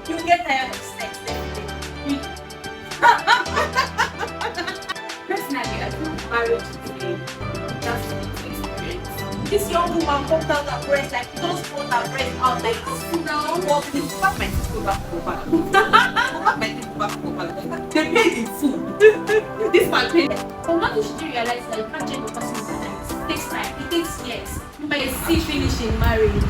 You will get tired of sex every day. Personally, I feel marriage is a just experience. This young woman popped out her breast like just put her breast out like this. No, but this back my sister back over. Back my sister back over. They paid in full. This man paid. But what you should realize that you can't change the person overnight. It takes time. It takes years. You might see finish in marriage.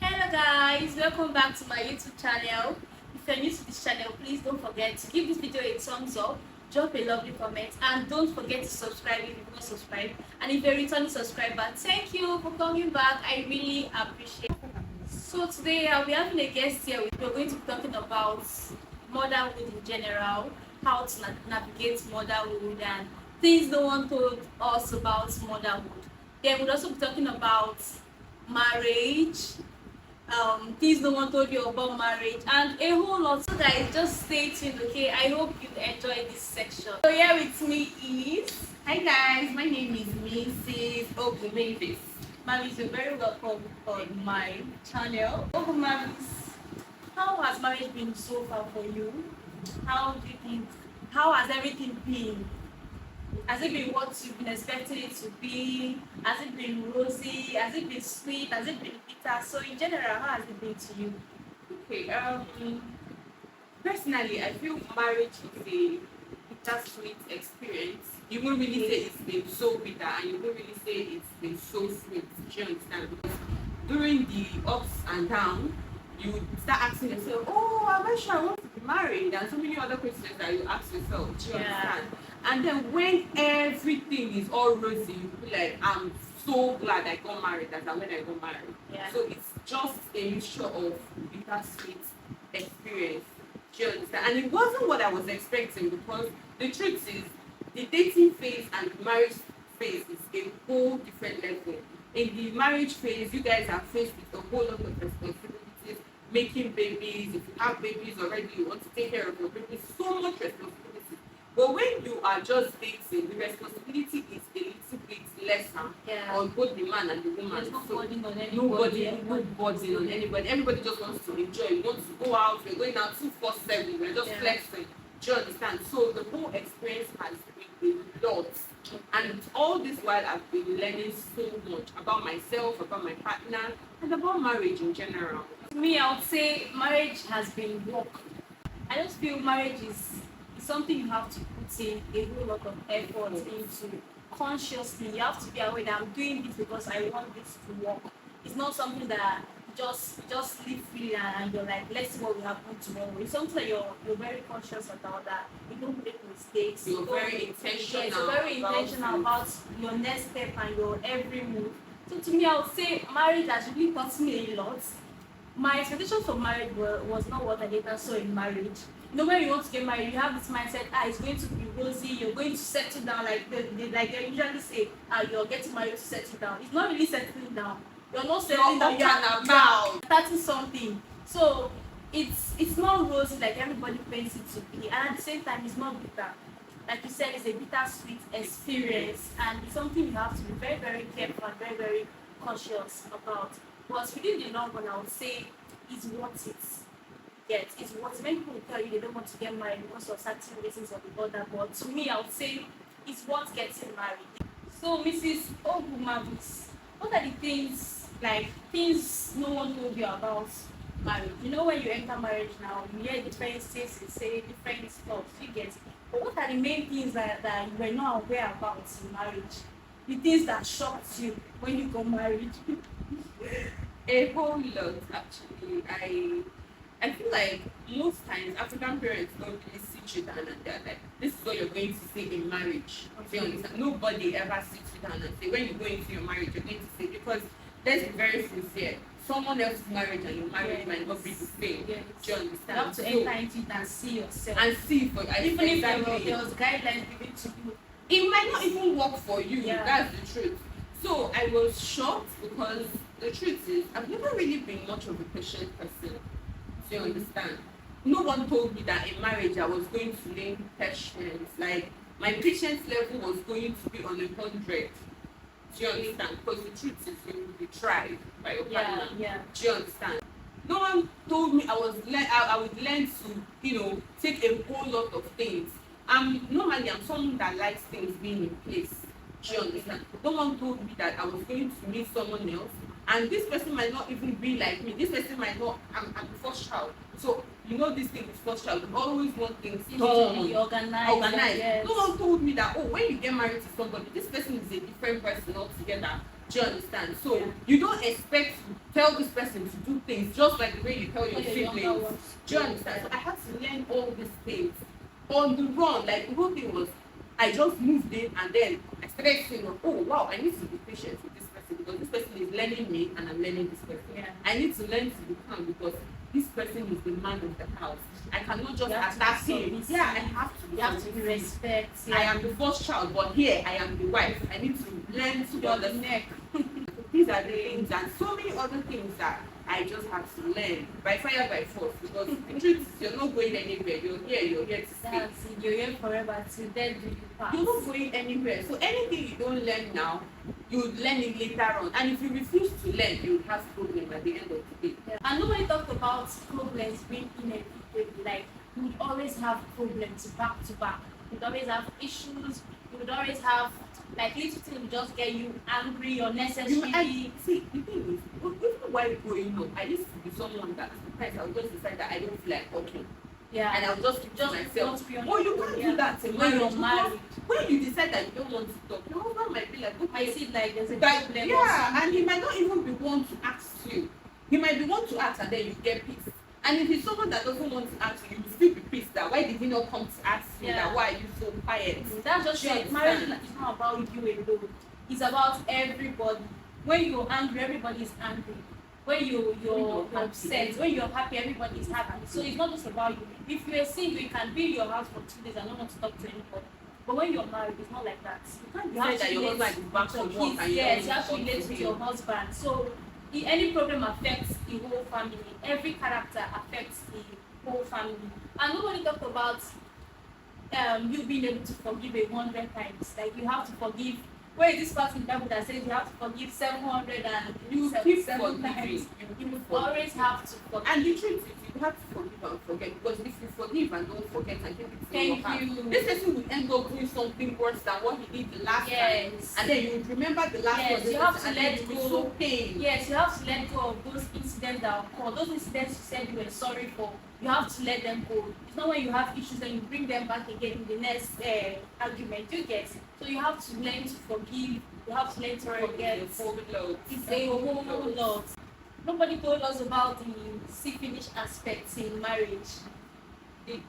Hello guys, welcome back to my YouTube channel. If you're new to this channel, please don't forget to give this video a thumbs up, drop a lovely comment, and don't forget to subscribe if you've not subscribed. And if you're a returning subscriber, thank you for coming back. I really appreciate it. So today I'll be having a guest here. We're going to be talking about motherhood in general, how to navigate motherhood and things no one told us about motherhood. Then we'll also be talking about marriage, things no one told you about marriage, and a whole lot. So guys, just stay tuned, okay? I hope you enjoy this section. So here with me is, Hi guys, my name is Mrs. Ogumavis. Mavis. You're very welcome on my channel. Oh Mavis, how has marriage been so far for you? How do you think, how has everything been? Has it been what you've been expecting it to be? Has it been rosy? Has it been sweet? Has it been bitter? So in general, how has it been to you? Okay, personally, I feel marriage is a bittersweet experience. You won't really say it's been so bitter, and you won't really say it's been so sweet. Do you understand? Because during the ups and downs, you would start asking yourself, "Oh, am I sure I want to be married?" And so many other questions that you ask yourself. Do you understand? And then when everything is all rosy, you feel like, I'm so glad I got married as when I got married. Yeah. So it's just a mixture of bittersweet experience. Do you understand? And it wasn't what I was expecting, because the truth is, the dating phase and the marriage phase is a whole different level. In the marriage phase, you guys are faced with a whole lot of responsibilities, making babies. If you have babies already, you want to take care of your babies. So much responsibility. But when you are just dating, the responsibility is a little bit lesser on both the man and the woman. There's no burden on anybody. No burden on anybody. Everybody just wants to enjoy. You want to go out, we're going out 247, we're just flexing. Do you understand? So the whole experience has been a lot. And all this while I've been learning so much about myself, about my partner, and about marriage in general. To me, I would say marriage has been work. I just feel marriage is something you have to put in a whole lot of effort into consciously. You have to be aware that I'm doing this because I want this to work. It's not something that just live freely and you're like, let's see what will happen tomorrow. It's something that you're very conscious about, that you don't make mistakes. You're very intentional. Yes, you're very intentional about your next step and your every move. So to me, I would say marriage has really taught me a lot. My expectations for marriage was not what I later saw in marriage. You know, when you want to get married, you have this mindset, it's going to be rosy, you're going to settle down, like they usually say, you're getting married to settle down. It's not really settling down. You're not settling down, you're starting something. So it's not rosy like everybody paints it to be, and at the same time, it's not bitter. Like you said, it's a bittersweet experience, and it's something you have to be very, very careful and very, very conscious about. But within the long run, I would say it's worth it. Yes, it's worth it. Many people will tell you they don't want to get married because of certain reasons or the other, but to me, I would say it's worth getting married. So, Mrs. Ogumavis, what are the things no one told you about marriage? You know, when you enter marriage now, you hear different things, say different stuff, you get. But what are the main things that you were not aware about in marriage? The things that shocked you when you got married? A whole lot, actually. I feel like most times African parents don't really sit you down and they're like, this is what you're going to say in marriage. Do you understand? Nobody ever sits you down and say, when you go into your marriage, you're going to say, because let's be very sincere, someone else's marriage and your marriage might not be the same. Yes. Do you understand? You have to enter into it and see yourself. And see for Even if there was guidelines given to you, it might not even work for you. Yeah. That's the truth. So I was shocked, because the truth is, I've never really been much of a patient person. Do you understand? No one told me that in marriage I was going to learn patience. Like my patience level was going to be on 100. Do you understand? Because the truth is you will be tried by your partner. Yeah. Do you understand? No one told me I would learn to, take a whole lot of things. Normally I'm someone that likes things being in place. Do you understand? No one told me that I was going to meet someone else, and this person might not even be like me. This person might not. I'm the first child, so this thing is first child. We always want things done, organized. Yes. No one told me that when you get married to somebody, this person is a different person altogether. Do you understand? So you don't expect to tell this person to do things just like the way you tell your siblings. Do you understand? So I had to learn all these things on the run. Like the whole thing was, I just moved in and then I started saying, oh wow, I need to be patient with this person because this person is learning me and I'm learning this person. Yeah. I need to learn to be calm because this person is the man of the house. I cannot just attack him. Yeah, I have to. You have to be respect. Yeah. I am the first child, but here I am the wife. I need to learn to You're the neck. These are the things and so many other things that I just have to learn by fire by force because the truth is you're not going anywhere. You're here to stay. That's it. You're here forever till then do you pass. You're not going anywhere. So anything you don't learn now, you would learn it later on. And if you refuse to learn, you will have problem at the end of the day. Yeah. And nobody talked about problems being inevitable. Like you would always have problems back to back. You would always have issues. You would always have like little things will just get you angry unnecessarily. See, the thing is, even while growing up, I used to be someone that sometimes I would just decide that I don't feel like talking. Yeah. And I'll just keep to myself. Oh, you can't do that when you're married. When you decide that you don't want to talk, your husband might be like, okay. I see like there's a problem. Yeah, and he might not even be one to ask you. He might be one to ask and then you get pissed. And if he's someone that doesn't want to ask you, you will still be pissed that why did he not come to ask you that why are you so quiet? That's just it. Marriage is not about you alone. It's about everybody. When you're angry, everybody is angry. When you're upset, when you're happy, everybody is happy. So it's not just about you. If you're single, you can be in your house for 2 days and not want to talk to anybody. But when you're married, it's not like that. You have to relate with your kids. Yes, you have to relate with your husband. So any problem affects the whole family. Every character affects the whole family. And nobody talked about you being able to forgive 100 times. Like you have to forgive. Where is this part in the Bible that says you have to forgive 700 and you keep forgiving times? You always have to forgive. And the truth is, you have to forgive and forget because if you forgive and don't forget and keep it in your heart, this person will end up doing something worse than what he did the last time. And then you would remember the last one. You have to let go. So pain. Yes, you have to let go of those incidents that occur. Those incidents you said you were sorry for. You have to let them go. It's not when you have issues and you bring them back again in the next argument. You get. So you have to learn to forgive. You have to learn to forget. It's a whole lot. Nobody told us about the see-finish aspects in marriage.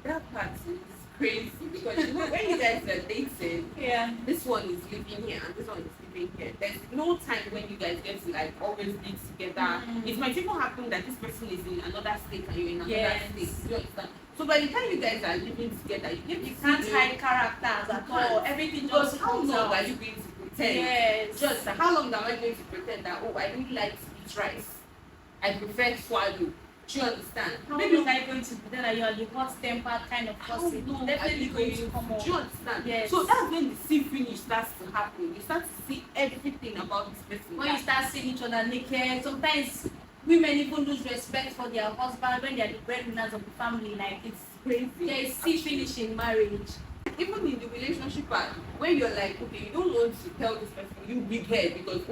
That part is crazy because when you guys are dating, this one is living here and this one is living here. There's no time when you guys get to like always be together. It might even happen that this person is in another state and you're in another state. You understand? So by the time you guys are living together, you can't hide characters at all. Everything just how long are you going to pretend? Yes. Just how long am I going to pretend that I really like to eat rice? I prefer swallow. Do you understand? Maybe long are you going to pretend that you are the hot-tempered kind of person? Definitely going to come on. Do you understand? Yes. So that's when the see finish starts to happen. You start to see everything about this person. When you start seeing each other naked, sometimes women even lose respect for their husband when they are the breadwinners of the family. Like it's crazy. There is see finish in marriage. Even in the relationship part, when you're like, okay, you don't want to tell this person you big head because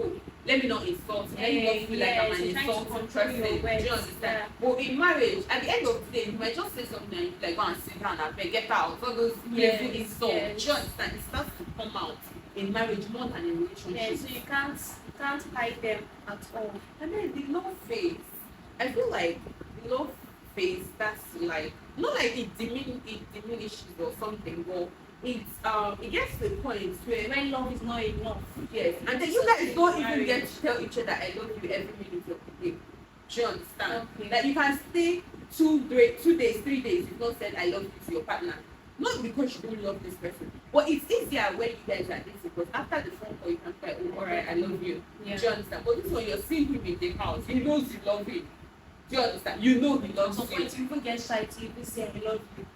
let me not insult, let me not feel like I'm an insulting person. Do you understand? But in marriage, at the end of the day, you might just say something and you like go and sit down and beg, get out. All those playful insults. Do you understand? It starts to come out in marriage more than in relationship. Yeah, so you can't hide them at all. And then the love phase. I feel like the love phase, that's like not like it diminishes or something, but it gets to the point where when love is not enough. Yes, and then you guys don't even get to tell each other I love you every minute of the day. Do you understand? Okay. Like you can stay 2 days, 3 days, you've not said I love you to your partner. Not because you don't love this person, but it's easier when you guys are dating because after the phone call you can say, oh, alright, I love you. Yeah. Do you understand? But this one you're seeing him in the house, he knows you love him. Do you understand? You know he At loves some you. point, you even get shy to even say I love you.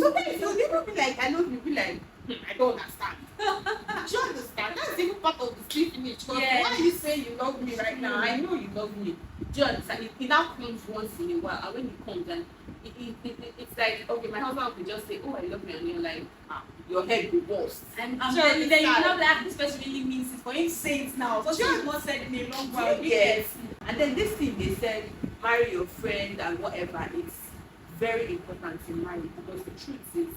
Sometimes you'll even be like, I love you, be like, I don't understand. Do you understand? That's even part of the sleep image. Because Yes. why are you saying you love me right now? I know you love me. Do you understand? It now comes once in a while, and when it comes, and it's like, okay, my husband will just say, oh, I love you, and you're like, your head will burst. And Do you then you understand? know that this person really means it for him to say it now. So Sure. he's not said in a long while. Yes. And then this thing they said, marry your friend and whatever, it's very important in marriage, because the truth is,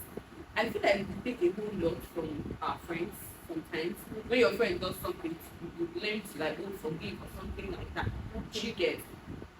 I feel like we take a whole lot from our friends sometimes. When your friend does something, you learn to like, oh, forgive or something like that. Okay. You get.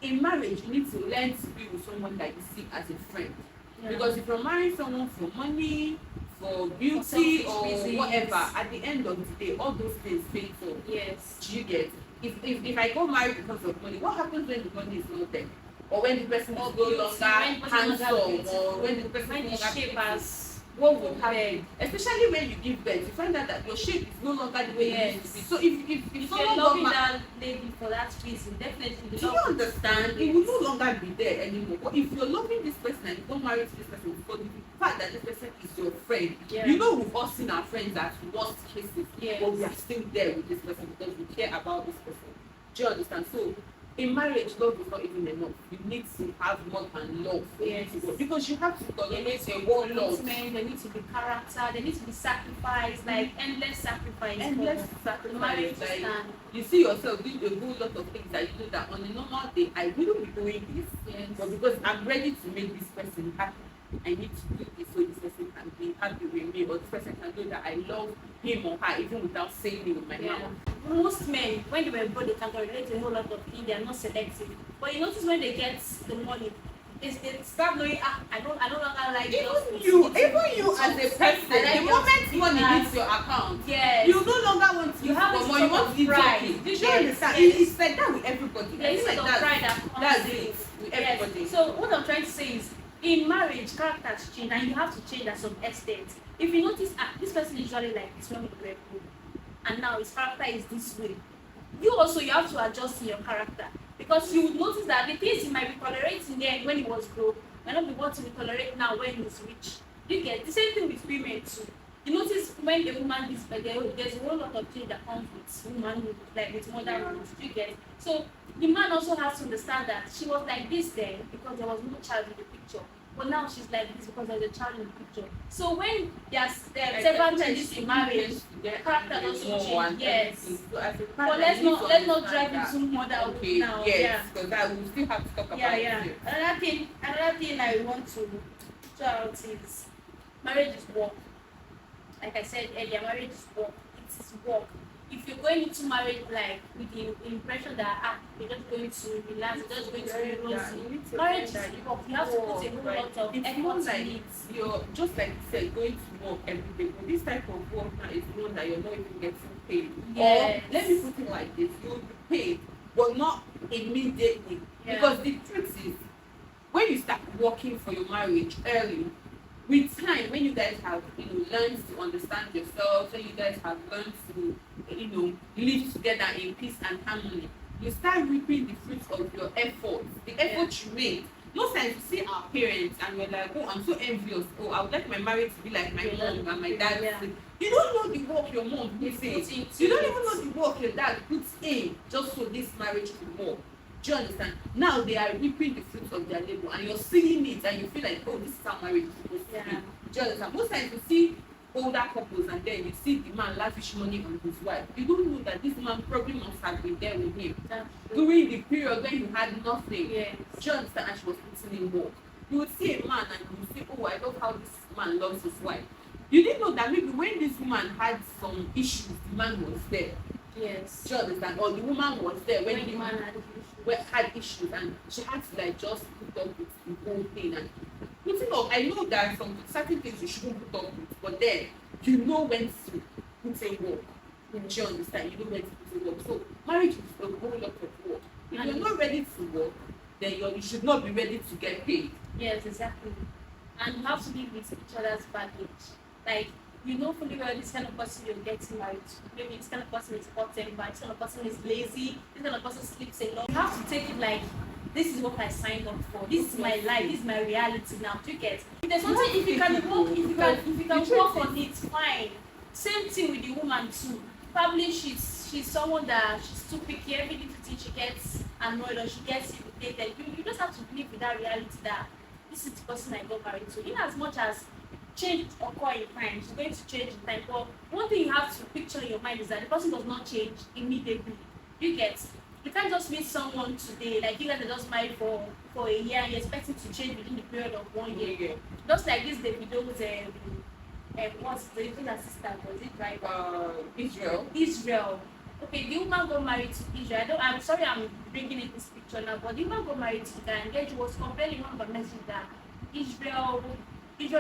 In marriage, you need to learn to be with someone that you see as a friend. Yeah. Because if you're marrying someone for money, for beauty, selfish or reasons. whatever, at the end of the day, all those things pay for. Yes. Do you get? If I go marry because of money, what happens when the money is not there? Or when the person is no beauty, longer when the person is no handsome, longer or beautiful, when the person when is the no longer shape beautiful, has what would bed. happen? Especially when you give birth, you find out that your shape is no longer the way it used to be. Yes. So if If someone you're got loving married, that lady for that reason, definitely the do you love understand? It will no longer be there anymore. But if you're loving this person and you don't marry to this person, for the fact that this person is your friend, Yeah. you know we've all seen our friends at worst cases, Yes. but we are still there with this person because we care about this person. Do you understand? So in marriage, love is not even enough. You need to have more than love for you to go, because you have to tolerate a whole lot. There needs to be character, there needs to be sacrifice, like endless sacrifice. Endless for sacrifice. marriage to Like, stand. you see yourself doing a whole lot of things that you know that on a normal day I wouldn't be doing this. Yes. But because I'm ready to make this person happy, I need to do this so this person can be happy with me, or this person can know that I love him or her even without saying it with my Yeah. mouth. Most men, when they were born, they can relate to a whole lot of things. They are not selective. But you notice when they get the money, they start knowing, I no longer like Even you as a person, the moment money hits your account, yes, you no longer want to you have more, this you want to eat pride. chocolate. Did you Yes, understand? yes. It's like that with everybody. There is It's like like pride that that's comes it with with everybody. yes. So what I'm trying to say is, in marriage, characters change, and you have to change at some extent. If you notice, this person usually like this when we were cool, and now his character is this way. You have to adjust in your character, because you would notice that the things he might be tolerating then when he was broke might not be what he will tolerate now when he's rich. You get the same thing with women too. You notice when a woman is better, there's a whole lot of change that comes with womanhood, like with motherhood. You get so the man also has to understand that she was like this then because there was no child in the picture. But now she's like this because there's a child in the picture. So when there's several changes in marriage, character also change. Yes. So as a But partner, let's you need not to drive understand into motherhood that. Okay, now. yes, because that we still have to talk about Yeah. it. Another thing I want to show out is marriage is work. Like I said earlier, marriage is work. It is work. If you're going into marriage like with the impression that you're just going to relax, you're just going to be rosy, marriage is work. You have to put a whole lot of It's more effort like in it. you're just like you said, going to work every day. But this type of work now is one that you're not even getting paid. Yes. Or let me put it like this: you'll be paid, but not immediately. Yeah. Because the truth is, when you start working for your marriage early, with time, when you guys have learned to understand yourselves, when you guys have learned to live together in peace and harmony, you start reaping the fruits of your efforts, the effort you made. Most times you see our parents and we're like, oh, I'm so envious. Oh, I would like my marriage to be like my mom and my dad. Yeah. You don't know the work your mom puts in. You don't even know the work your dad puts in just so this marriage could work. Do you understand? Now they are reaping the fruits of their labor, and you're seeing it, and you feel like, oh, this is how marriage is supposed to be. Yeah. Do you understand? Most times you see older couples, and then you see the man lavish money on his wife. You don't know that this man probably must have been there with him during the period when he had nothing. Yes. Do you understand? And she was putting in work. You would see a man, and you would say, oh, I love how this man loves his wife. You didn't know that maybe when this woman had some issues, the man was there. Yes. Do you understand? Or the woman was there when the man had issues, and she had to like just put up with the whole thing. And putting up, I know that some certain things you shouldn't put up with, but then you know when to put in work. Do you understand? You know when to put in work. So marriage is a whole lot of work. If you're not ready to work, then you should not be ready to get paid. Yes, exactly. And you have to be with each other's baggage. Like, you know fully well this kind of person you're getting married to. Maybe this kind of person is hot tempered, this kind of person is lazy, this kind of person sleeps a lot. You have to take it like this is what I signed up for. This is my life. This is my reality now. Do you get? If there's You something, have if you to can take work, it, if you though. can, The truth work is- on it, fine. Same thing with the woman too. Probably she's someone that she's too picky. Every little thing she gets annoyed or she gets irritated. You just have to live with that reality that this is the person I got married to. In as much as change occur in time, she's going to change in time. But one thing you have to picture in your mind is that the person does not change immediately. You get? You can't just meet someone today, like you guys are just married for a year and you're expecting to change within the period of 1 year. Yeah. Just like this Davido's what's the assistant, was it right? Israel. Israel. Okay, the woman got married to Israel. I'm sorry I'm bringing in this picture now, but the woman got married to the guy and then she was complaining one of her message that Israel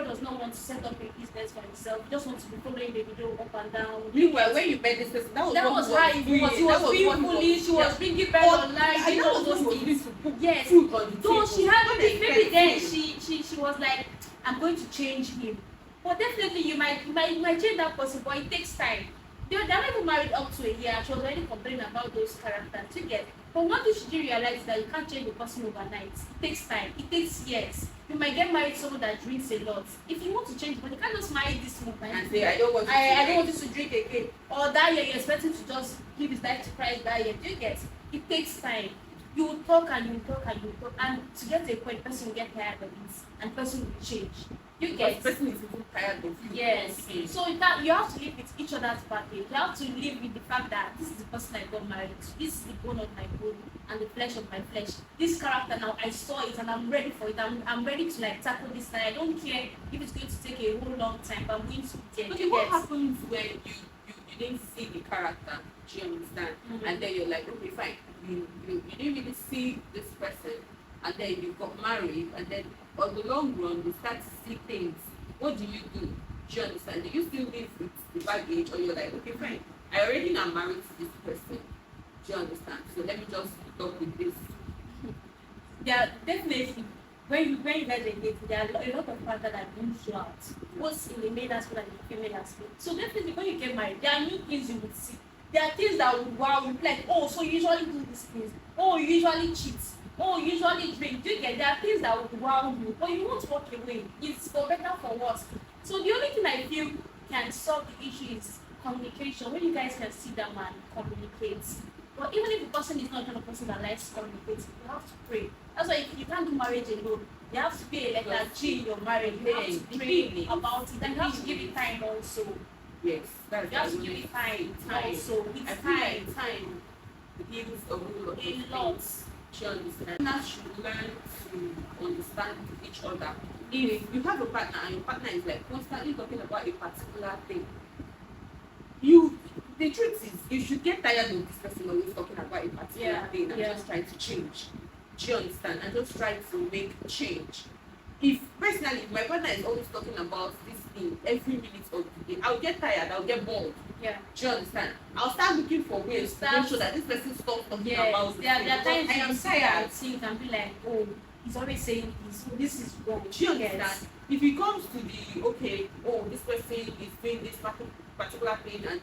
does not want to set up a business for himself. He just wants to be following the video up and down. Meanwhile, when you met this person, that was That what was he how he was. He was being foolish. She was bringing back online. I Doing know all what those he was things. doing to put Yes. food on the So table. she had When maybe they maybe get then food. she was like, I'm going to change him. But definitely you might change that person, but it takes time. They're not even married up to a year. She was already complaining about those characters. You get? But one thing she didn't realize is that you can't change a person overnight. It takes time. It takes years. You might get married to someone that drinks a lot. If you want to change, but you can't just marry this month And say, I don't want to I don't want you to drink again. Or that year you're expecting to just give his life to Christ that year. Do you get? It takes time. You will talk and you will talk and you will talk. And to get to a point, person will get tired of it and person will change. You Because get? the person is even tired of you. Yes. Okay. So you have to live with each other's package. You have to live with the fact that this is the person I got married to. This is the bone of my bone and the flesh of my flesh. This character now, I saw it and I'm ready for it. I'm ready to like tackle this and I don't care if it's going to take a whole long time, but I'm going to be there. Okay, You what get? happens when you didn't see the character? Do you understand? Mhm. And then you're like, okay, fine. You didn't really see this person, and then you got married, and then on the long run, you start to see things. What do? Do you understand? Do you still live with the baggage, or you're like, okay, fine. I already am married to this person. Do you understand? So let me just talk with this. Yeah, definitely. When you guys are dating, there are a lot of factors that bring you out, both in the male aspect and the female aspect. So definitely, when you get married, there are new things you will see. There are things that will wow you, like, oh, so you usually do these things. Oh, you usually cheat. Oh, you usually drink. Do you get? There are things that will wow you, but you won't walk away. It's for better, for worse. So the only thing I feel can solve the issue is communication. When you guys can sit down and communicate. But even if the person is not the kind of person that likes to communicate, you have to pray. That's why you can't do marriage alone. There has to be like a G in your marriage. You have to pray about it, and you have to give it time also. Yes, that's You have to the give way. it time Time. also. I With feel time, like time gives a whole lot. a of lot. things. Do you understand? Partners should learn to understand each other. If you have a partner and your partner is like constantly talking about a particular thing, the truth is you should get tired of this person always talking about a particular Yeah, thing and yeah. just trying to change. Do you understand? And just try to make change. If personally, if my partner is always talking about this thing every minute of the day, I'll get tired, I'll get bored. Yeah. Do you understand? I'll start looking for ways to make sure that this person stops talking about Yes. this There are thing, times because I am you see tired. that thing and be like, oh, he's always saying this. Oh, this is wrong. Do you understand? If it comes to the okay, oh, this person is doing this particular thing, and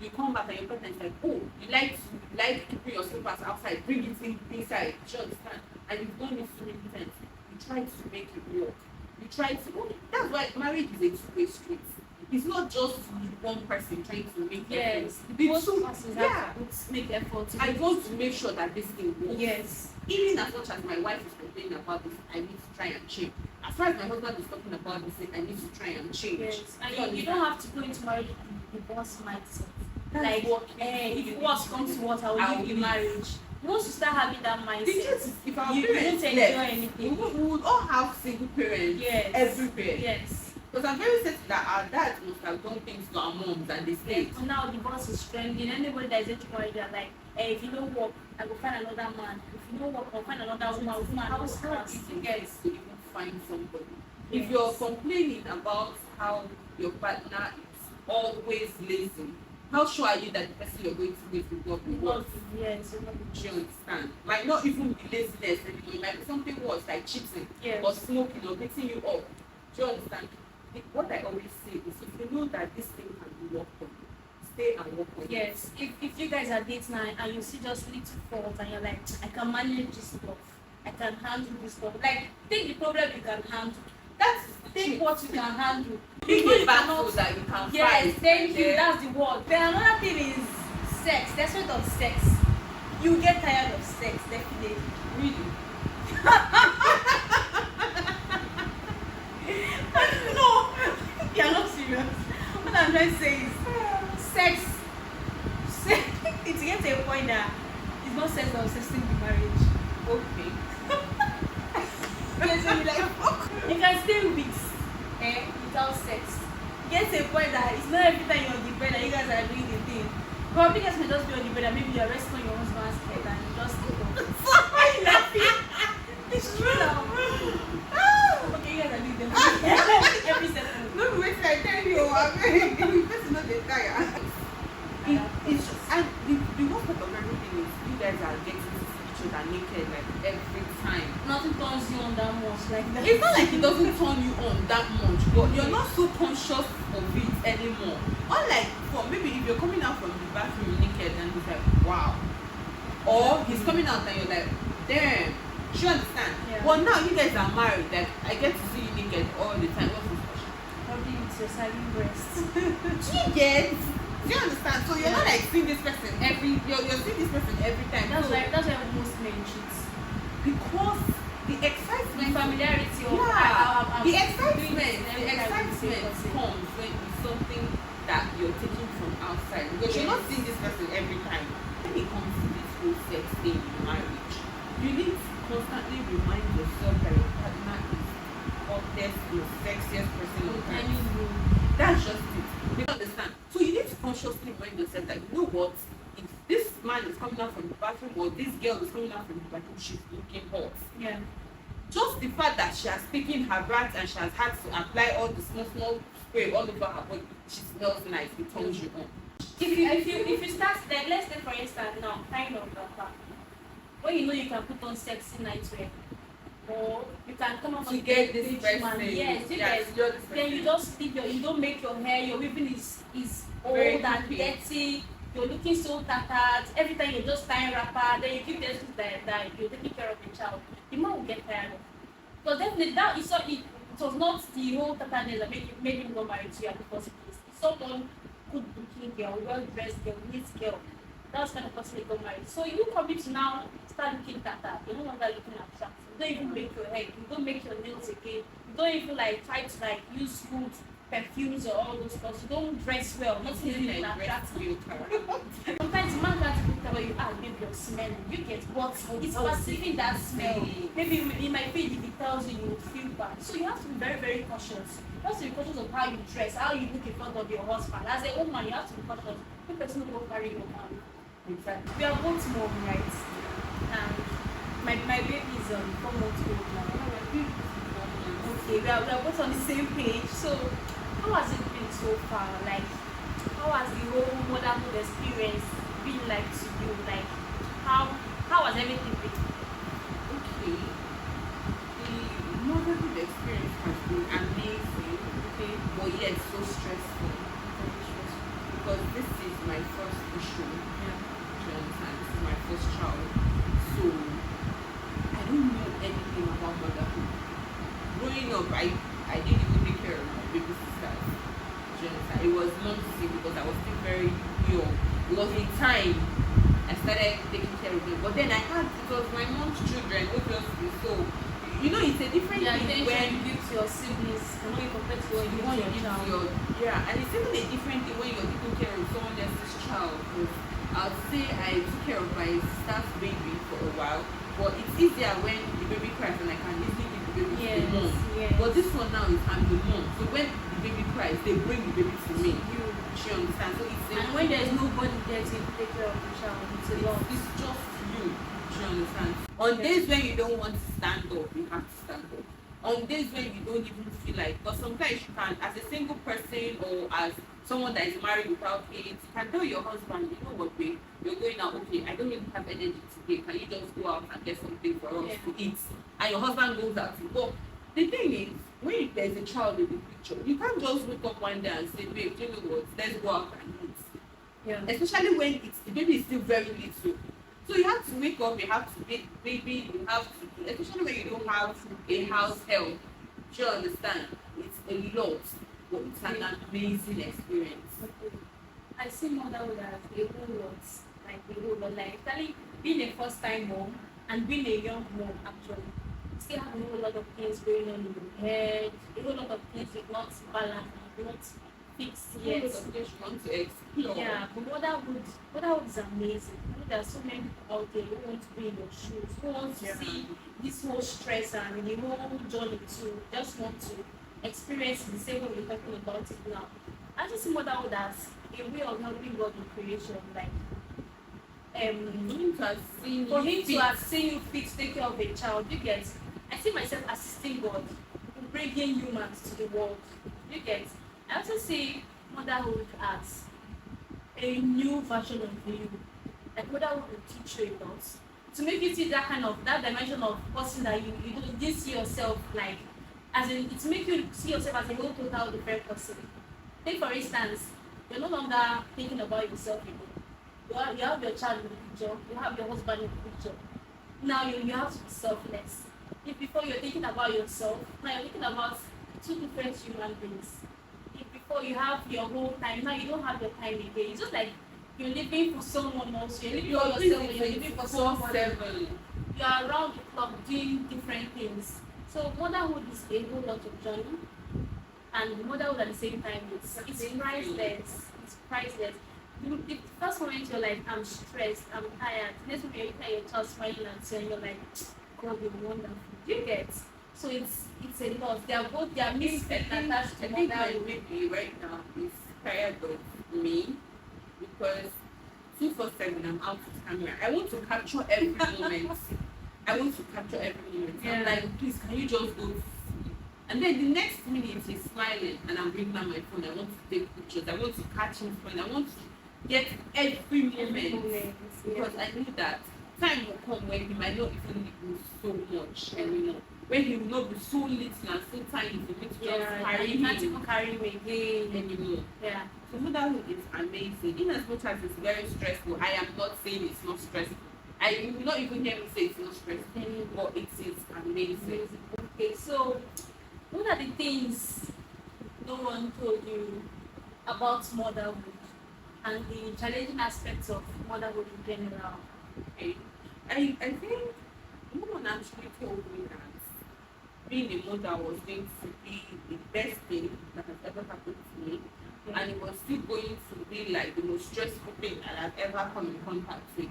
you come back and your partner is like, oh, you like keeping your slippers outside, bring it inside. Do you understand? And you've done it so many times. You try to make it work. You try to. Oh, that's why marriage is a two-way street. It's not just one person trying to make Yes. effort. Both two, persons yeah. have to make effort. I want to make sure that this thing works. Yes. Even as much as my wife is complaining about this, I need to try and change. As far as my husband is talking about this thing, I need to try and change. Yes. Do And you don't have to go into marriage with the boss mindset. That's Like, what if worse comes to worse, I will leave the marriage. Once you start having that The mindset, truth is, if our you parents won't enjoy left, anything. we would all have single parents Yes. everywhere. Yes. Because I'm very certain that our dads must have done things to our moms and they stayed. So now divorce is trending. Anybody that is into marriage, they're like, hey, if you don't work, I will find another man. If you don't work, I'll find another woman. I'll find How another house. easy You it get is to even find somebody. Yes. If you're complaining about how your partner is always lazy, how sure are you that the person you're going to meet will not be worse? Yes. Do you understand? Might not even be laziness anymore. It might be something worse like cheating Yes. or smoking or beating you up. Do you understand? What I always say is if you know that this thing can be worked on, stay and work on it. Yes. If you guys are dating and you see just little fault and you're like, I can manage this stuff. I can handle this problem. Like, take the problem you can handle. That's Take what you can handle. Pick You know a you battle cannot. that you can Yes, fight. thank you. Yeah. That's the word. Then another thing is sex. The aspect of sex. You get tired of sex, definitely. Really? No, you're not serious. What I'm trying to say is sex. It gets to a point that it's not sex that will sustain the marriage. Okay. Yes, so you like you can stay weeks without sex. It gets to a point that it's not every time you're on the bed that you guys are doing the thing. Probably guys may just be on the bed and maybe you're resting on your husband's head and you just why are you laughing? It's true now. Okay, you guys are doing them every second. No, wait till I tell you. I'm very person not the tire. It's just, and the worst part of everything is you guys are getting to see each other naked like every time. Nothing turns you on that much like that. It's not like it doesn't turn you on that much, but you're not so conscious of it anymore. Unlike for maybe if you're coming out from the bathroom naked and he's like, wow. Or he's coming out and you're like, damn. Do you understand? Yeah. But now you guys are married, like I get to see you naked all the time. What's this question? Probably it's your sagging breasts. Do you get? Do you understand? So you're not like seeing this person you're seeing this person every time. That's So, why most men cheat. because the excitement, The familiarity of the doing excitement, this the every time we say excitement something. comes when it's something that you're taking from outside because you're not seeing this person every time. When it comes to this whole sex thing in marriage, you need to constantly remind yourself that your partner is the hottest, the sexiest person on Any earth. room. That's just it. You understand? So you need to consciously remind yourself that you know what? If this man is coming out from the bathroom or this girl is coming out from the bathroom, she's looking hot. Yeah. Just the fact that she has taken her bath and she has had to apply all the small spray all over her body, she smells nice. It turns you on. If you start like let's say for instance now kind of when you know you can put on sexy nightwear or you can come out To on get this beach person, man, yes, you guys, to get this then you person. just leave you don't make your hair, your weaving is old Very and creepy. dirty, you're looking so tattered, every time you're just tying wrapper, then you keep the excuse that you're taking care of your child, the man will get tired of it. So definitely that is so it was not the whole tatterness that made him go married to you at the first place. It's someone good looking girl, well dressed girl, neat girl. That's kind of person they got married. So you come to now start looking tattered. You're no longer looking attractive. You don't even make your hair. You don't make your nails again. You don't even like try to like use good perfumes or all those stuff. You don't dress well. Not even attractive. Sometimes man can't look at you maybe you're smelling. You get but it's perceiving that smell. Maybe it might feel if it tells you you will feel bad. So you have to be very, very cautious. You have to be cautious of how you dress, how you look in front of your husband. As a woman, you have to be cautious. The person will go carry your hand. Exactly. We are both mom, right? And my baby is 4 months old now. Okay, we are both on the same page. So how has it been so far? Like how has the whole motherhood experience been like to you? Like how has everything been? Okay. The motherhood experience has been amazing. Okay. But yet so stressful. Because this is my first issue. This is my first child, so I don't know anything about motherhood. Growing up, I didn't even take care of my baby sisters. Do you understand? It was nonsense because I was still very young. It was a time I started taking care of them, but then it was my mom's children, obviously. So it's a different thing when you give to your siblings and when you compare to what you give to your child. and it's even a different thing when you're taking care of someone else's child. I'll say I took care of my sister's baby for a while, but it's easier when the baby cries and I can easily give the baby to the mom. Yes. But this one now is I'm the mom, so when the baby cries, they bring the baby to me. She understands. So and when there's nobody there to take care of the child, it's a lot. It's just you. She understands. On days when you don't want to stand up, you have to stand up. On days when you don't even feel like, but sometimes you can, as a single person or as someone that is married without kids, you can tell your husband, you know what, babe, you're going out, okay, I don't really have energy today. Can you just go out and get something for us to eat? And your husband goes out to go. The thing is, when there's a child in the picture, you can't just wake up one day and say, babe, you know what, let's go out and eat. Yeah. Especially when the baby is still very little. So you have to wake up, you have to make baby, you have to especially when you don't have a house help. Do you understand? It's a lot, but it's an amazing experience. I see motherhood as a whole lot, like a whole lot. Like especially being a first time mom and being a young mom actually. You still have a whole lot of things going on in your head, a whole lot of things you not balance, you not fix All yet. of things you want to explore. Yeah, but motherhood is amazing. You know, there are so many people out there who want to be in your shoes, who want to see this whole stress and the whole journey to just want to experience it the same way we're talking about it now. I just see motherhood as a way of helping God in creation, like Him to have seen for you him to fit. have seen you fit to take care of a child. You get, I see myself assisting God in bringing humans to the world. You get, I also see motherhood as a new version of you. Like motherhood will teach you a lot to make you see that kind of that dimension of person that you didn't see yourself like, as in it make you see yourself as a whole total different person. Take for instance, you're no longer thinking about yourself again. You have your child in the picture, you have your husband in the picture. Now you have to be selfless. If before you're thinking about yourself, now you're thinking about two different human beings. If before you have your whole time, now you don't have your time again. It's just like you're living for someone else, you're living for yourself, and you're living for someone else. 24/7. You are around the clock doing different things. So motherhood is a whole lot of journey, and motherhood at the same time it's priceless. It's priceless. The first moment you're like, I'm stressed, I'm tired. Next moment you're looking at your child smiling at you and you're like, God, you're wonderful. Do you get? So it's a lot. They are both they are misfit attached I to think my motherhood. baby right now is tired of me because 2/7 I'm out with camera. I want to capture every moment. I want to capture every moment. I'm Yeah. like, please, can you just go to sleep? And then the next minute he's smiling and I'm bringing out my phone. I want to take pictures. I want to catch him smiling. I want to get every moment because I know that time will come when he might not even need me so much anymore. When he will not be so little and so tiny for me to just carry you can't him even carry him again. anymore. Yeah. So motherhood is amazing. In as much as it's very stressful, I am not saying it's not stressful. I will not even hear me say it's not stressful, but it is amazing. Okay, so what are the things no one told you about motherhood and the challenging aspects of motherhood in general? Okay. I think no one actually told me that being a mother was going to be the best thing that has ever happened to me. Okay. And it was still going to be like the most stressful thing that I've ever come in contact with.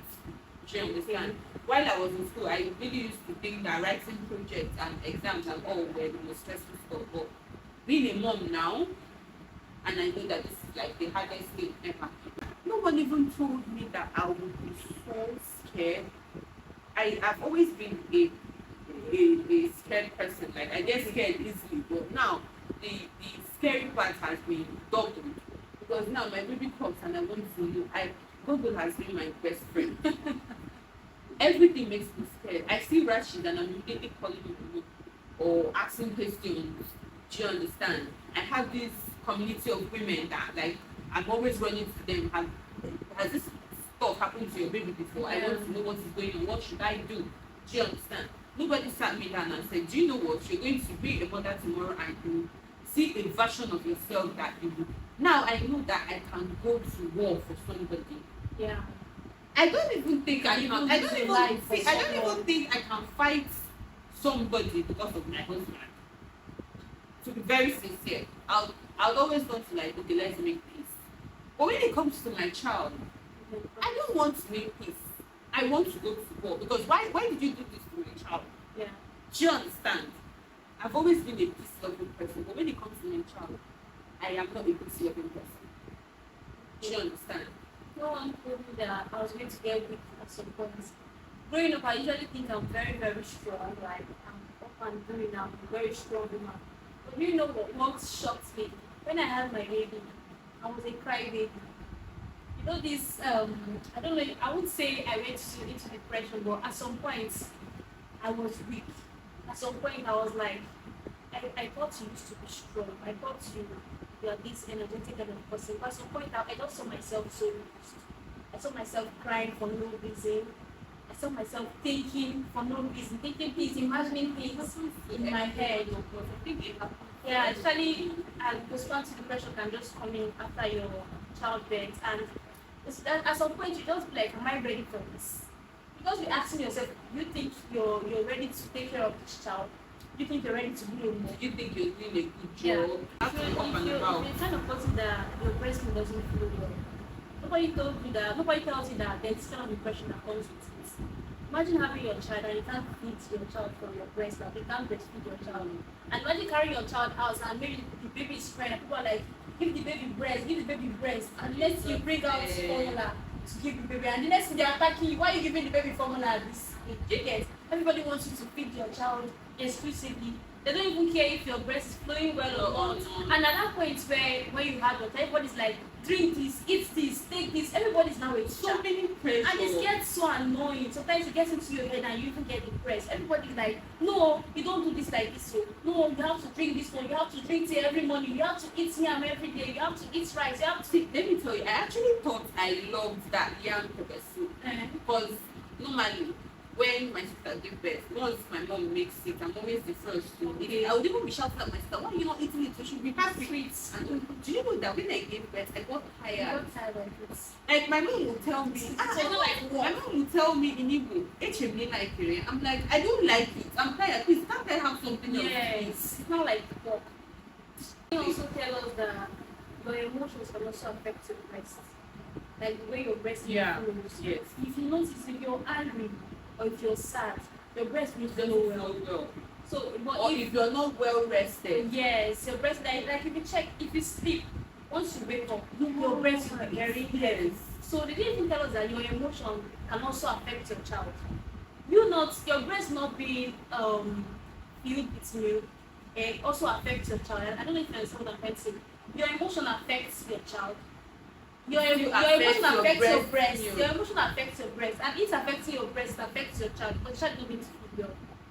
Do you understand? While I was in school, I really used to think that writing projects and exams and all were the most stressful stuff. But being a mom now, and I know that this is like the hardest thing ever. No one even told me that I would be so scared. I've always been a scared person. Like I get scared easily, but now the scary part has been doubled because now my baby comes and I want to know. Google has been my best friend. Everything makes me scared. I see rashes and I'm immediately calling people or asking questions. Do you understand? I have this community of women that like I'm always running to them. Has this stuff happened to your baby before? I want to know what is going on. What should I do? Do you understand? Nobody sat me down and said, do you know what? You're going to be a mother tomorrow and you see a version of yourself that you do. Now I know that I can go to war for somebody. Yeah. I don't even think I can. I don't even think I can fight somebody because of my husband. To be very sincere, I'll always want to like, okay, let's make peace. But when it comes to my child, I don't want to make peace. I want to go to war because why did you do this to my child? Yeah. Do you understand? I've always been a peace loving person, but when it comes to my child, I am not a peace loving person. Do you understand? No one told me that I was going to get weak at some point. Growing up, I usually think I'm very, very strong. Like I'm up and doing, I'm a very strong woman. But you know what shocked me? When I had my baby, I was a crybaby. You know this, I don't know, I would say I went into depression, but at some point, I was weak. At some point, I was like, I thought you used to be strong. I thought you are this energetic kind of person. But at some point, I just saw myself so used. I saw myself crying for no reason. I saw myself thinking for no reason, thinking things, imagining things in my head. Yeah, actually, postpartum depression can just come in after your childbirth, and at some point you just be like, am I ready for this? Because you're asking yourself, you think you're ready to take care of this child? You think you're ready to be a mom? You think you're doing a good Yeah. job? If you're the kind of person that your breast milk doesn't flow well, nobody tells you that there's kind of depression that comes with it. Imagine having your child and you can't feed your child from your breast, like you can't breastfeed your child. And imagine carrying your child out and maybe the baby is crying and people are like, give the baby breast, unless you bring out formula to give the baby. And the next thing they're attacking you, why are you giving the baby formula at this age? You get? Everybody wants you to feed your child exclusively. They don't even care if your breast is flowing well or not. And at that point where you have your child, everybody's like, drink this, eat this, take this. Everybody's now with So many pressure. and it gets so annoying. Sometimes it gets into your head and you even get depressed. Everybody's like, no, you don't do this like this. So, no, you have to drink this one. You have to drink tea every morning. You have to eat yam every day. You have to eat rice. You have to. See, let me tell you, I actually thought I loved that yam pepper soup because normally when my sister gave birth, once my mom makes it, I'm always the first to eat it. I would even be shouting at my sister, why are you not eating it? You should be happy. Sweets. And do you know that when I gave birth, I got I tired? got tired of it. Like my mom will tell me, So like my mom will tell me in Igbo, HMB like it. I'm like, I don't like it. I'm tired. Please, can't I have something else? yes, it's not like pork. They also tell us that your emotions can also affect your breast. Like the way your breast Yeah. flows. Yes. If you notice, if you're angry or if you're sad, your breast will It doesn't flow well. flow well. So, but Or if you're not well rested. yes, your breast like if you check, if you sleep, once you wake up, your breast will be very heavy. Yes. So they didn't even tell us that your emotion can also affect your child. Your breast not being filled with milk, it also affects your child. I don't know if you understand what I'm saying. Your emotion affects your child. Your emotion affects your breast. milk. Your emotion affects your breast, and it's affecting your breast affects your child because the child don't need to feed well.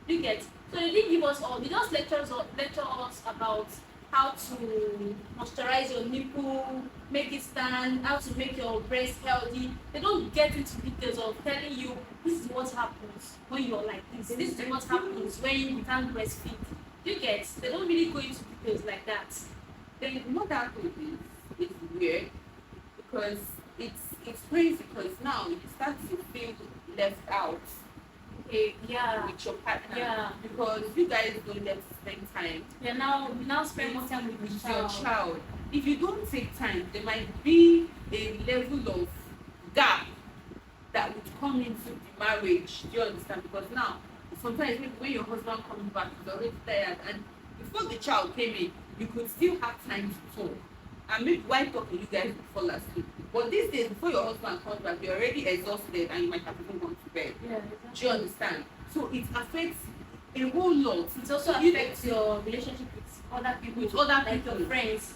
You get? So they didn't give us all. They just lecture us about how to moisturize your nipple, make it stand, how to make your breast healthy. They don't get into details of telling you this is what happens when you're like this. This is what happens when you can't breastfeed. You get? They don't really go into details like that. Then motherhood is weird because it's crazy because now you start to feel left out Okay, yeah. with your partner. Yeah. Because you guys don't get to spend time We now spend more time with with the your child. child. If you don't take time, there might be a level of gap that would come into the marriage. Do you understand? Because now, sometimes maybe when your husband comes back, he's already tired, and before the child came in, you could still have time to talk. And maybe while talking, you guys will fall asleep. But these days, before your husband comes back, you're already exhausted and you might have even gone to bed. Yeah, Do you understand? So it affects a whole lot. It also affects your relationship with other people, With other like people. your friends.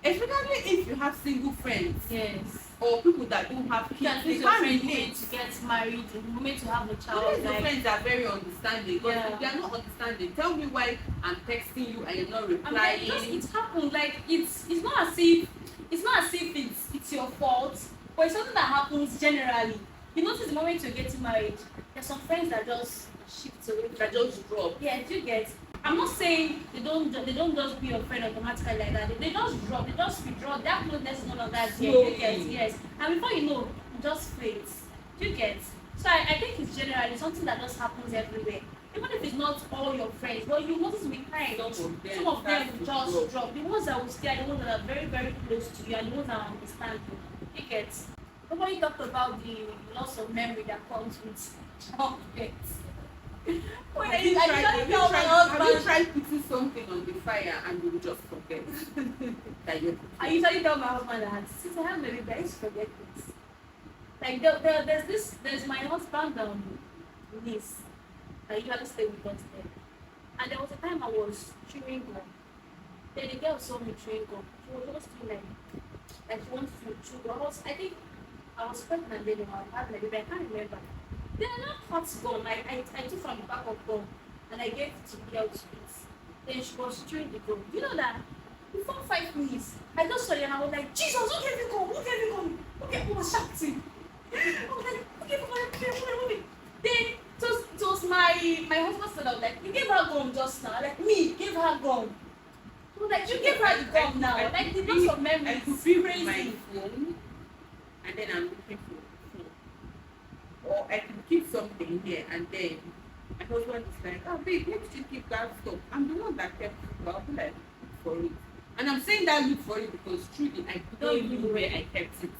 Especially if you have single friends Yes. or people that don't have You kids. can They lose your can't friend the relate. moment to get married, the moment to have a Unless child. your Like, friends are very understanding. But Yeah. if they are not understanding, tell me why I'm texting you and you're not I mean, replying. it happened. Like it's not as if it's your fault, but it's something that happens generally. You notice the moment you're getting married, there's some friends that just shift away. That just drop. Yeah, do you get? I'm not saying they don't just be your friend automatically like that. They just drop, they just withdraw. That closeness is no longer there. Slowly. You get? Yes. And before you know, it just fades. Do you get? So I think it's generally something that just happens everywhere. Even if it's not all your friends, but you notice with time, some of them will just drop. The ones that will stay are the ones that are very, very close to you and the ones that understand you. You get? Nobody talked about the loss of memory that comes with childbirth. When Have you tried putting something on the fire and you will just forget that you're cooking? I usually tell my husband that since I have baby, I used to forget things. Like there's my husband niece that usually stay with us there. And there was a time I was chewing gum. Then the girl saw me chewing gum. She was just doing like she wants to chew gum. I think I was pregnant then I had my baby, I can't remember. Then I now cut gum. I took from the back of gum and I gave it to the girl to eat. Then she was chewing the gum. You know that before 5 minutes, I just saw it and I was like, Jesus, who gave you gum? Who gave you gum? Who was shouting? I was like, who gave you gum? Who gave you gum? Then it was my husband said, I was like, you gave her gum just now. Like me, gave her gum. He was like, you gave her the gum now. Like the loss of memory I is could be with my crazy. phone and then I'm looking for phone. Or I can keep something here and then my husband is like, oh babe, where did you keep that stuff? I'm the one that kept it. I'll be like, look for it. And I'm saying that look for it because truly I don't even know where I kept it.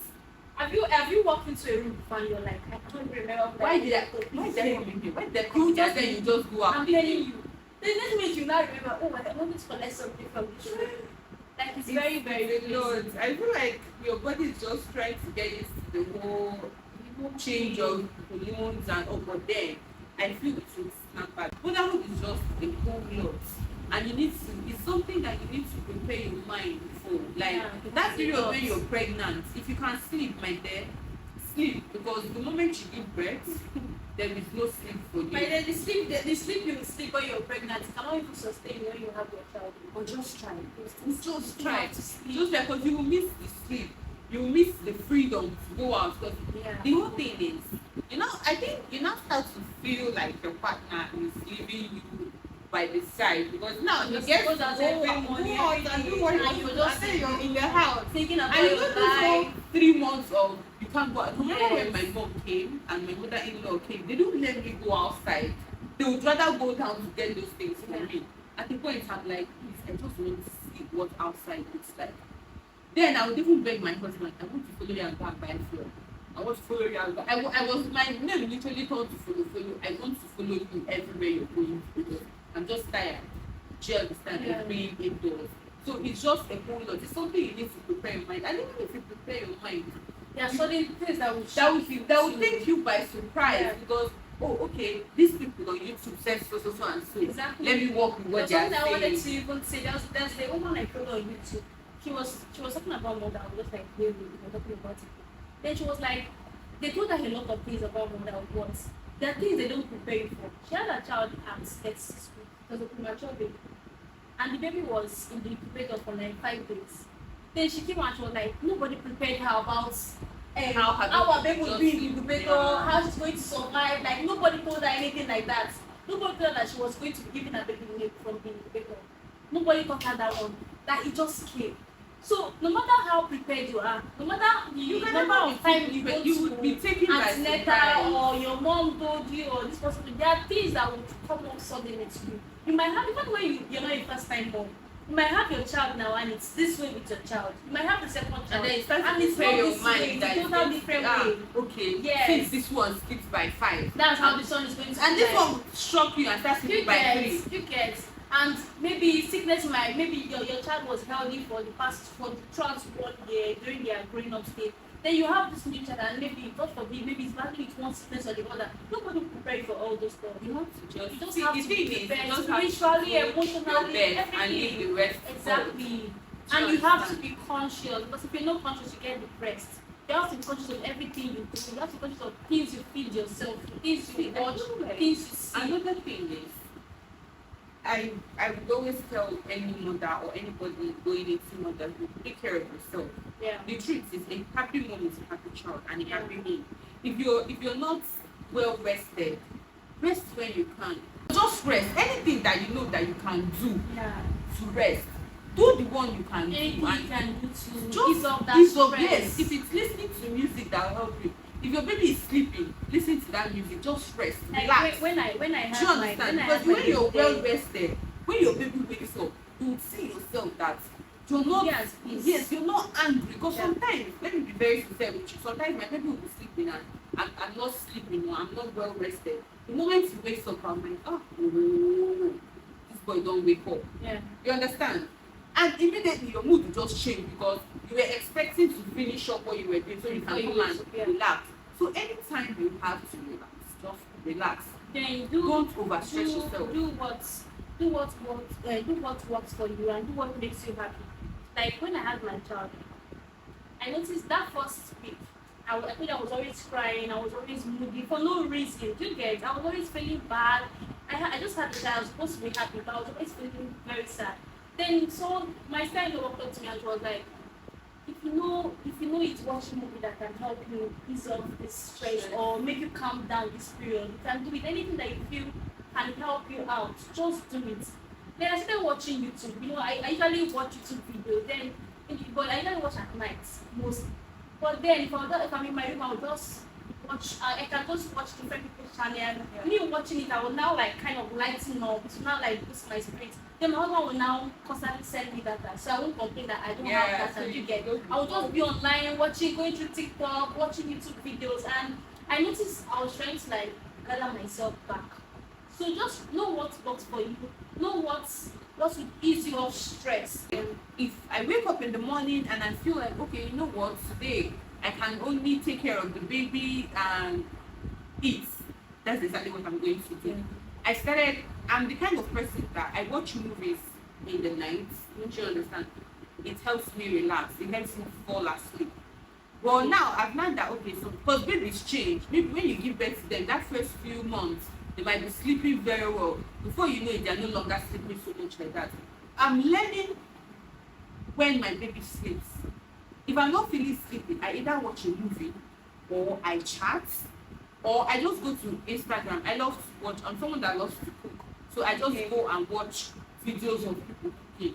Have you walked into a room before and you're like, I can't remember Why did I come here? Why did I come here? Then you just go out. I'm telling you. The next minute you now remember, oh, I wanted to collect something from this room. Like it's very, very It's a crazy. lot. I feel like your body is just trying to get used to the whole change of hormones and all, but then I feel it will snap back. Motherhood is just a whole lot. And you need to, it's something that you need to prepare your mind for. Like Yeah, that it period does. when you're pregnant, if you can sleep, my dear, sleep. Because the moment you give birth, there is no sleep for you. But then the sleep you will sleep when you're pregnant cannot even sustain when you have your child. But just try. Just Just you try. have to sleep. Just try because you will miss the sleep. You will miss the freedom to go out. Because Yeah. the whole thing is, I think you now start to feel like your partner is leaving you by the side because now you Just get to go go out out every and morning, do every what day, you and you're do, just and then you're in the house. thinking about And you your don't do life. for 3 months of you can't go out. Remember when Yes. my mom came and my mother-in-law came, they don't let me go outside. They would rather go down to get those things for Yeah. me. At the point I'm like, please, I just want to see what outside looks like. Then I would even beg my husband, I want to follow you and go and buy fuel. I want to follow you and go. I was my name literally told to follow. I want to follow you everywhere you're going because I'm just tired. Do you understand? Yeah. Of being indoors. So it's just a whole lot. It's something you need to prepare your mind. And even if you prepare your mind, There are certain things that will that shock will you. that will too. take you by surprise Yeah. because okay, these people on YouTube said so and so. Exactly. Let me work with what There's they are something I wanted to saying. even say. There's the woman I followed on YouTube. She was talking about mother. I was just like, really, we were talking about it. Then she was like, they told her a lot of things about motherhood. What? There are things they don't prepare you for. She had a child at 36 weeks. It was a premature baby, and the baby was in the incubator for like 5 days. Then she came and she was like, nobody prepared her about how her baby would be in the incubator, Yeah. how she's going to survive. Like nobody told her anything like that. Nobody told her that she was going to be giving her baby milk from the incubator. Nobody taught her that one. That it just came. So no matter how prepared you are, no matter the can number never of be time you go you would be to taken by antenatal surprise. or your mom told you or this person, there are things that will come up suddenly to you. You might have, even when you're not a first time mom, you might have your child now and it's this way with your child. You might have the second child And then you start and to it's prepare not your this way, mind it's that a total different way. okay, Yes. since this one skips by 5. That's how the son is going to And be this like. one will shock you and start You skipping by get, 3. you get, and maybe sickness might, maybe your child was healthy for throughout 1 year during their growing up stage. Then you have this new child and maybe, God forbid, maybe it's battling with one sickness or the other. Nobody will prepare you for all those stuff. You have to just You just see, have the to thing be is, you prepared just have to spiritually, do your emotionally, best and leave everything. the rest Exactly. God. And Do you have to understand? be conscious because if you're not conscious, you get depressed. You have to be conscious of everything you do. You have to be conscious of things you feed yourself, things you See, I watch, feel like things you see. Another thing is, I would always tell any mother or anybody going into motherhood, take care of yourself. Yeah. The truth is, a happy mom is a happy child and a Yeah. happy home. If you're not well rested, rest when you can. Just rest. Anything that you know that you can do Yeah. to rest, do the one you can Anything do. you And can do to just ease off that ease off, stress. yes. If it's listening to music that will help you. If your baby is sleeping, listen to that music. Just rest, Like relax. when I Do you had my understand? when I Because had my when you're baby, well rested, when your baby wakes up, you will see yourself that you're not. Yes, please. Yes, you're not angry. Because Yeah. sometimes, let me be very sincere with you. Sometimes my baby will be sleeping and I'm not sleeping or I'm not well rested. The moment he wakes up, I'm like, oh, this boy don't wake up. yeah, You understand? And immediately your mood will just change because you were expecting to finish up what you were doing so you Before can you come and yeah. relax. So anytime you have to relax, just relax. then Don't overstretch do yourself. do what works for you and do what makes you happy. Like when I had my child, I noticed that first week, I think I was always crying, I was always moody for no reason. Do you get? I was always feeling bad. I just had the child, I was supposed to be happy, but I was always feeling very sad. Then so my friend walked up to me and she was like, if you know it's watching movie that can help you ease off this stress or make you calm down this period, you can do it. Anything that you feel can help you out, just do it. Then I started watching YouTube. I usually watch YouTube videos. But I usually watch at night most. But then if I'm in my room, I'll just watch. I can just watch different people's channel. Me watching it, I will now like kind of lighten up. To now like boost my spirit. Then my husband will now constantly send me data, so I won't complain that I don't have So data. You get? I will just be online watching, going through TikTok, watching YouTube videos, and I noticed I was trying to like gather myself back. So just know what works for you. Know what will ease you of stress. if I wake up in the morning and I feel like, okay, you know what, today I can only take care of the baby and eat, that's exactly what I'm going to do. I'm the kind of person that I watch movies in the night, don't you understand? It helps me relax, it helps me fall asleep. But now I've learned that, okay, so because babies change, maybe when you give birth to them, that first few months, they might be sleeping very well. Before you know it, they're no longer sleeping so much like that. I'm learning when my baby sleeps. If I'm not feeling sleepy, I either watch a movie or I chat or I just go to Instagram. I love to watch. I'm someone that loves to cook. So I just go and watch videos of people cooking.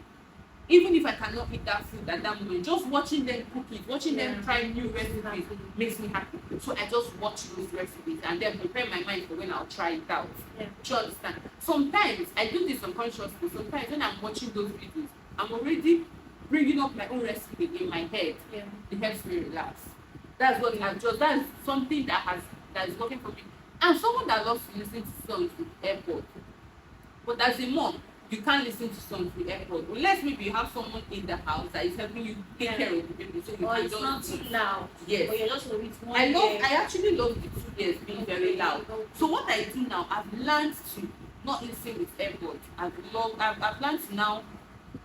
Even if I cannot eat that food at that moment, just watching them cook it, watching them try new recipes makes me happy. So I just watch those recipes and then prepare my mind for when I'll try it out. Do you understand? Sometimes I do this unconsciously. Sometimes when I'm watching those videos, I'm already bringing up my own recipe in my head. It helps me relax. That's what I've just. That's something that is working for me. I'm someone that loves to listen to songs with AirPods. But as a mom, you can't listen to songs with AirPods unless maybe you have someone in the house that is helping you take care of the baby, so you Or can it's just not too listen. loud. Yes. Or you're just with one I actually love the 2 years being very loud. So what I do now, I've learned to not listen with AirPods. I've learned to now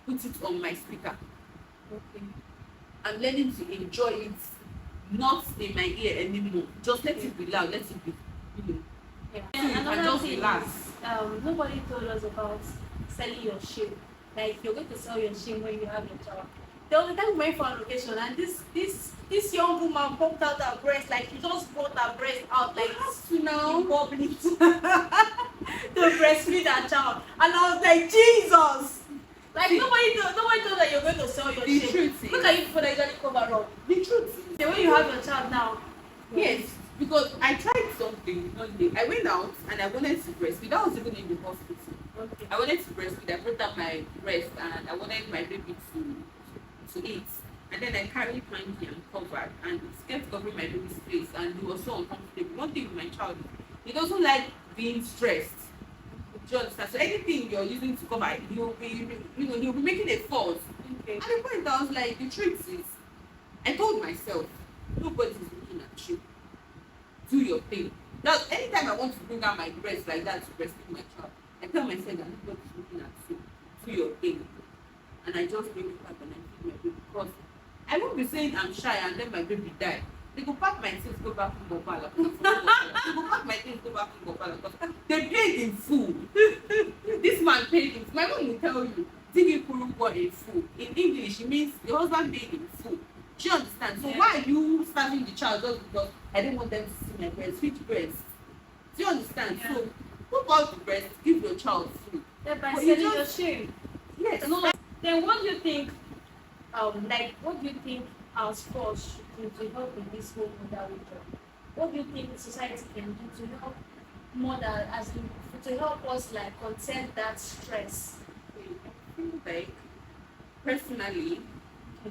put it on my speaker. I'm learning to enjoy it, not in my ear anymore. Just let it be loud, let it be, you know. So you can Another just thing relax. is, nobody told us about selling your shame. Like you're going to sell your shame when you have your child. The other time we went for a location and this young woman popped out her breast, like she just brought her breast out like now in public to breastfeed her child. And I was like, Jesus! Like nobody told that you're going to sell your the shame. truth is, Look at you people that usually cover up. the truth is, The way you have your child now. yes, because I tried something one day. I went out and I wanted to breastfeed. That was even in the hospital. Okay. I wanted to breastfeed. I brought up my breast and I wanted my baby to eat. And then I carried Panky and covered and it kept covering my baby's face and it was so uncomfortable. One thing with my child, he doesn't like being stressed. Do you understand? So anything you're using to cover, he'll be making a fuss. Okay. At the point I was like, the truth is, I told myself, nobody's looking at you. Do your thing. Now, anytime I want to bring out my breast like that to breastfeed my child, I tell myself that nobody's looking at you. Do your thing. And I just bring it back and I feed my baby because I won't be saying I'm shy and then my baby die. They go pack my things, go back to Bopala. They go pack my things, go back to Bopala because they paid in full. This man paid in full. My mom will tell you, Digi Kurumbo in full. In English, it means the husband paid in full. Do you understand? So why are you starving the child just because I don't want them to see my breast? Which breast? Do you understand? Yeah. So put out the breast, give your child food. Yeah, by But selling you your just- shame. Yes. No, then what do you think? What do you think our sports should do to help in this whole motherhood job? What do you think society can do to help mother, to help us like contain that stress? I feel like personally,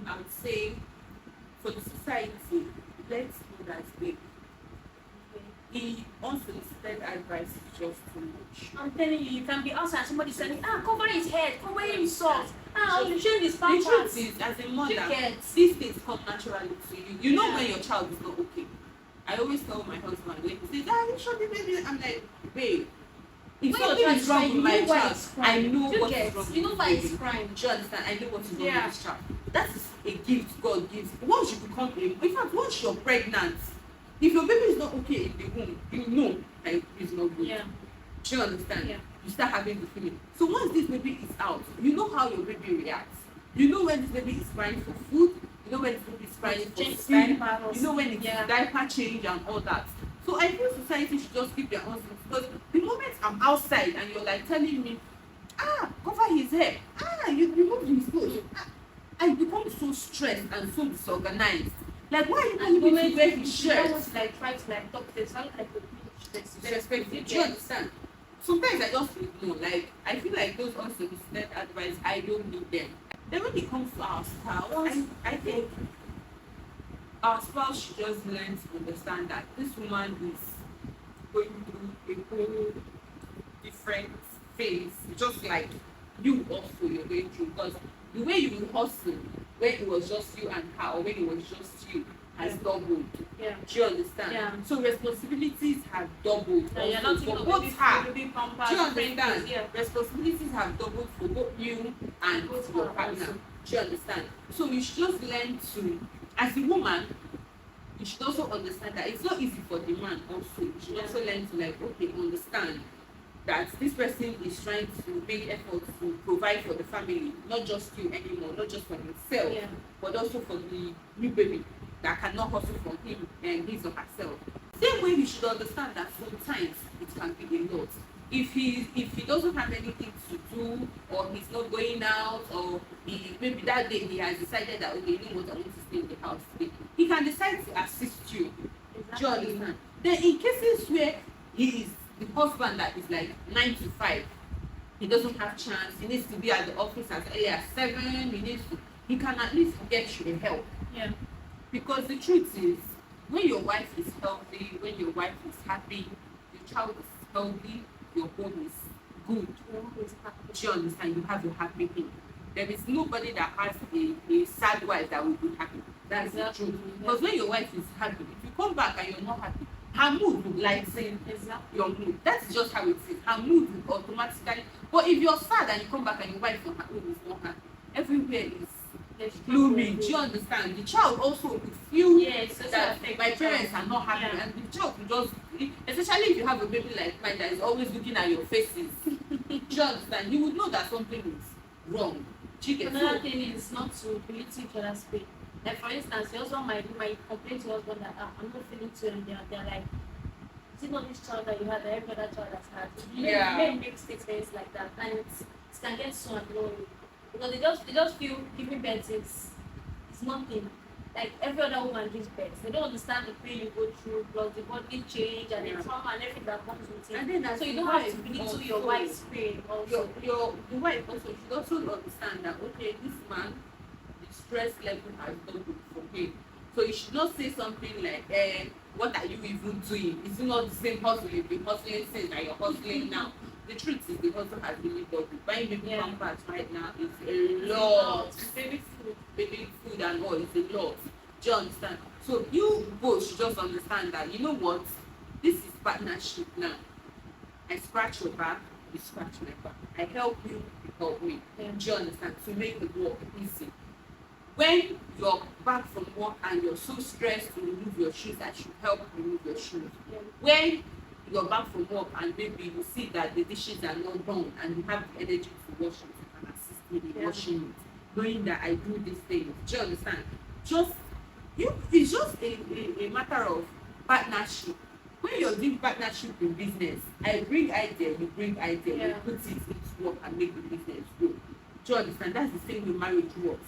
I would say for the society, let's do that thing. The unsolicited advice is just too much. I'm telling you, you can be outside and somebody saying, cover his head, cover him soft, you shave his The pampers. truth is, as a mother, Chickens. these things come naturally to you. You know Yeah. when your child is not okay. I always tell my husband when he says, you sure the baby? I'm like, babe, if When your something child is is wrong crying, with my you know why child, it's I crying. know You what get, is wrong you know with why the it's baby. crying. Do you understand? I know what is wrong Yeah. with this child. That is a gift God gives. Once you become in fact, once you're pregnant, if your baby is not okay in the womb, you know that it's not good. Yeah. Do you understand? Yeah. You start having the feeling. So once this baby is out, you know how your baby reacts. You know when this baby is crying for food, you know when the baby is crying for Change food, diaper or you know when it's yeah. diaper change and all that. So I feel society should just keep their own things, because the moment I'm outside and you're like telling me, cover his hair, you remove his clothes, I become so stressed and so disorganized. Like, why are you And telling me to wear his you shirt? almost like try to like talk to them, sound like a Disrespectful. Do you understand? Sometimes I just ignore. Like, I feel like those unsolicited advice, I don't need them. Then when it comes to our spouse, I think our spouse should just learn to understand that this woman is going through a whole different phase, just like you also you're going through. Because the way you will hustle when it was just you and her, or when it was just you, has doubled. Yeah. Do you understand? Yeah. So responsibilities have doubled Yeah, you're not also thinking for of both her. baby pampers, Do you understand? yeah. Responsibilities have doubled for both you and Both your her partner. also. Do you understand? So you should just learn to, as a woman, you should also understand that it's not easy for the man also. You should also learn to like, okay, understand that this person is trying to make efforts to provide for the family, not just you anymore, not just for himself, Yeah. but also for the new baby that cannot hustle for him and his or herself. Same way you should understand that sometimes it can be a lot. If he doesn't have anything to do, or he's not going out, or maybe that day he has decided that, okay, you know what, I want to stay in the house today, he can decide to assist you. Do you understand? Then in cases where he is the husband that is like 9 to 5, he doesn't have chance, he needs to be at the office as early as 7, he can at least get you help. Yeah. Because the truth is, when your wife is healthy, when your wife is happy, your child is healthy, your home is good. Do you understand? You have a happy home. There is nobody that has a sad wife that will be happy. That's Exactly. the truth. Because when your wife is happy, if you come back and you're not happy, her mood will lighten your mood. That is just how it is. Her mood will automatically. But if you're sad and you come back and your wife is not happy, everywhere is gloomy. Do you understand? The child also will feel that my parents are not happy, and the child will just, especially if you have a baby like mine that is always looking at your faces. Do you understand? You would know that something is wrong. Another thing is not to belittle each other's pain. Like for instance, your husband might complain to your husband that I'm not feeling too, and they're like, is it not this child that you had that every other child has had? Men make statements like that, and it can get so annoying because they just feel giving birth is nothing. Like every other woman gives birth, they don't understand the pain you go through, plus the body change and the trauma and everything that comes with it. And then so you don't have to belittle your wife's pain. Also, the wife also should also understand that, okay, this man, the stress level has doubled for him. So you should not say something like, what are you even doing? Is it not the same hustle you've been hustling since that you're hustling now? The truth is the hustle has really doubled. Buying baby pampers right now is a lot. Baby food and all is a lot. Do you understand? So you both should just understand that, you know what? This is partnership now. I scratch your back, you scratch my back. I help you, you help me. Do you understand? To make the work easy. When you're back from work and you're so stressed to remove your shoes, I should help remove your shoes. When you're back from work and maybe you see that the dishes are not done and you have the energy to wash it, you can assist me in washing it, knowing that I do these things. Do you understand? It's just a matter of partnership. When you're doing partnership in business, I bring idea, you bring idea, we put it into work and make the business grow. Do you understand? That's the same way marriage works.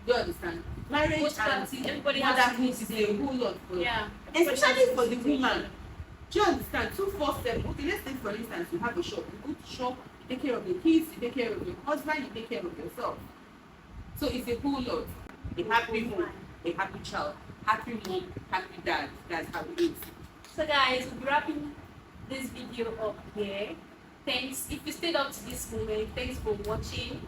Do you understand? Marriage and everybody motherhood is a whole lot for especially for the woman. Do you understand? 247. Okay, let's take for instance, you have a shop. You go to shop, you take care of your kids, you take care of your husband, you take care of yourself. So it's a whole lot. A happy home, a happy child, happy mom, happy dad. That's how it is. So guys, we'll be wrapping this video up here. Thanks. If you stayed up to this moment, thanks for watching.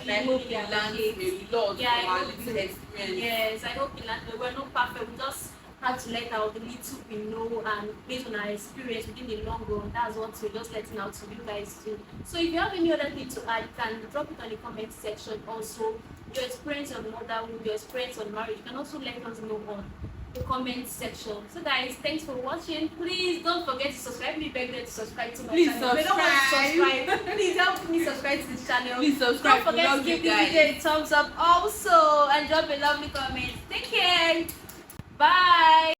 I hope you learned a lot from our little experience. Yes, I hope you learned. We're not perfect. We just had to let out the little we know, and based on our experience within the long run, that's what we're just letting out to you guys too. So if you have any other thing to add, you can drop it on the comment section. Also, your experience on motherhood, your experience on marriage, you can also let us know on the comment section. So guys, thanks for watching. Please don't forget to subscribe. Me beg them to subscribe to my Please channel. If they don't want to subscribe. subscribe, please help me subscribe to this channel. Please subscribe. Don't forget to give this video a thumbs up also and drop a lovely comment. Take care. Bye.